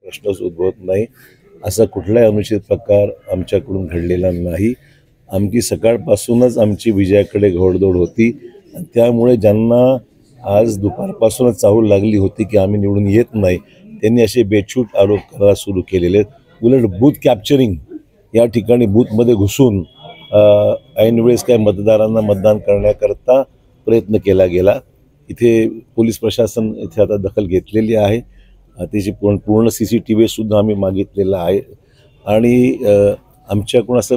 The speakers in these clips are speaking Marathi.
प्रश्नच उद्भवत नाही. असा कुठलाही अनुचित प्रकार आमच्याकडून घडलेला नाही. आमची सकाळपासूनच आमची विजयाकडे घोडदौड होती. त्यामुळे ज्यांना आज दुपारपासूनच चाहूल लागली होती की आम्ही निवडून येत नाही, त्यांनी असे बेछूट आरोप करायला सुरू केलेले आहेत. उलट बूथ कॅप्चरिंग या ठिकाणी बूथमध्ये घुसून ऐनवेळेस काय मतदारांना मतदान करण्याकरता प्रयत्न केला गेला. इथे पोलीस प्रशासन इथे आता दखल घेतलेली आहे. त्याची पूर्ण CCTV सुद्धा आम्ही मागितलेला आहे आणि आमच्याकडून असं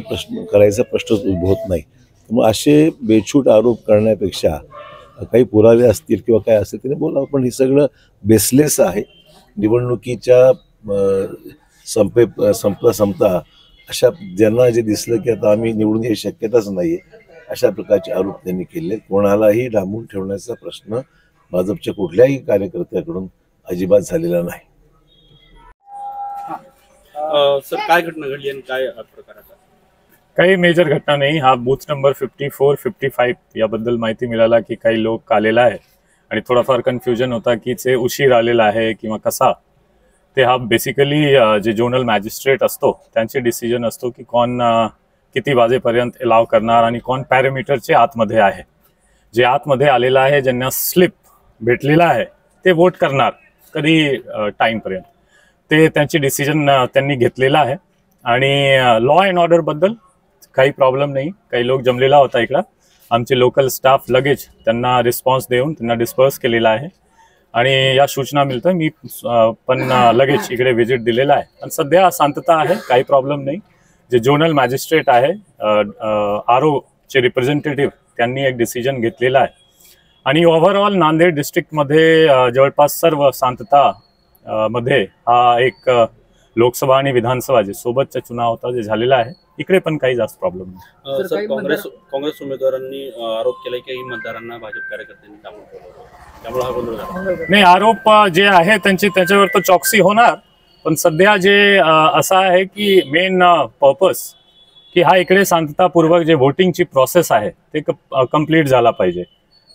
करायचा प्रश्नच उद्भवत नाही. मग असे बेछूट आरोप करण्यापेक्षा काही पुरावे असतील किंवा काय असेल त्याने बोलावं, पण हे सगळं बेसलेस आहे. निवडणुकीच्या संपता अशा ज्यांना जे दिसलं की आता आम्ही निवडून यायची शक्यताच नाही आहे, अशा प्रकारचे आरोप त्यांनी केले. कोणालाही डांबून ठेवण्याचा प्रश्न भाजपच्या कुठल्याही कार्यकर्त्याकडून अजिबात झालेला नाही. सर, काय घटना घडली आणि काय प्रकार? काही मेजर घटना नाही. हा बूथ नंबर 54-55 याबद्दल माहिती मिळाला की काही लोक आलेला आहे आणि थोडाफार कन्फ्युजन होता की ते उशीर आलेला आहे किंवा कसा. ते हा बेसिकली जे जोनल मॅजिस्ट्रेट असतो त्यांचे डिसिजन असतो की कोण किती वाजेपर्यंत अलाव करणार आणि कोण पॅरामीटरचे आतमध्ये आहे. जे आतमध्ये आलेला आहे, ज्यांना स्लिप भेटलेला आहे ते वोट करणार कधी टाईमपर्यंत. ते त्यांची डिसिजन त्यांनी घेतलेला आहे आणि लॉ अँड ऑर्डरबद्दल काही प्रॉब्लेम नाही. काही लोक जमलेला होता इकडं. आमचे लोकल स्टाफ लगेच त्यांना रिस्पॉन्स देऊन त्यांना डिस्पर्स केलेला आहे आणि या सूचना मिळतं. मी पण लगेच इकडे व्हिजिट दिलेला आहे आणि सध्या शांतता आहे, काही प्रॉब्लेम नाही. जे जोनल मॅजिस्ट्रेट आहे, ROचे रिप्रेझेंटेटिव्ह, त्यांनी एक डिसिजन घेतलेला आहे आणि ओव्हरऑल नांदेड डिस्ट्रिक्टमध्ये जवळपास सर्व शांतता मध्ये हा एक लोकसभा आणि विधानसभा जे सोबतचा चुनाव होता जे झालेला आहे. इकडे पण काही जास्त प्रॉब्लेम नाही. सर, काँग्रेस उमेदवारांनी आरोप केलाय की मतदारांना भाजप कार्यकर्त्यांनी डांबून ठेवलं, त्यामुळे हा गोंधळ झाला. नाही, आरोप जे आहे त्याच्यावर तो चौकसी होणार. पण सध्या जे असा आहे की मेन पर्पस की हा इकडे शांततापूर्वक जे व्होटिंगची प्रोसेस आहे ते कंप्लीट झाला पाहिजे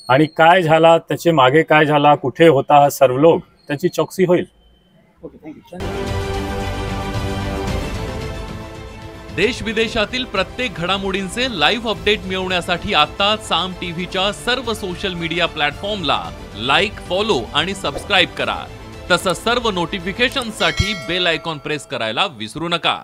आणि काय झाला, त्याचे मागे काय झाला, कुठे होता हा सर्व लोक, त्याची चौकसी होईल. देश विदेशातील प्रत्येक घडामोडींचे लाईव्ह अपडेट मिळवण्यासाठी आता साम टीव्हीच्या सर्व सोशल मीडिया प्लॅटफॉर्मला लाईक, फॉलो आणि सबस्क्राईब करा. तसंच सर्व नोटिफिकेशनसाठी बेल आयकॉन प्रेस करायला विसरू नका.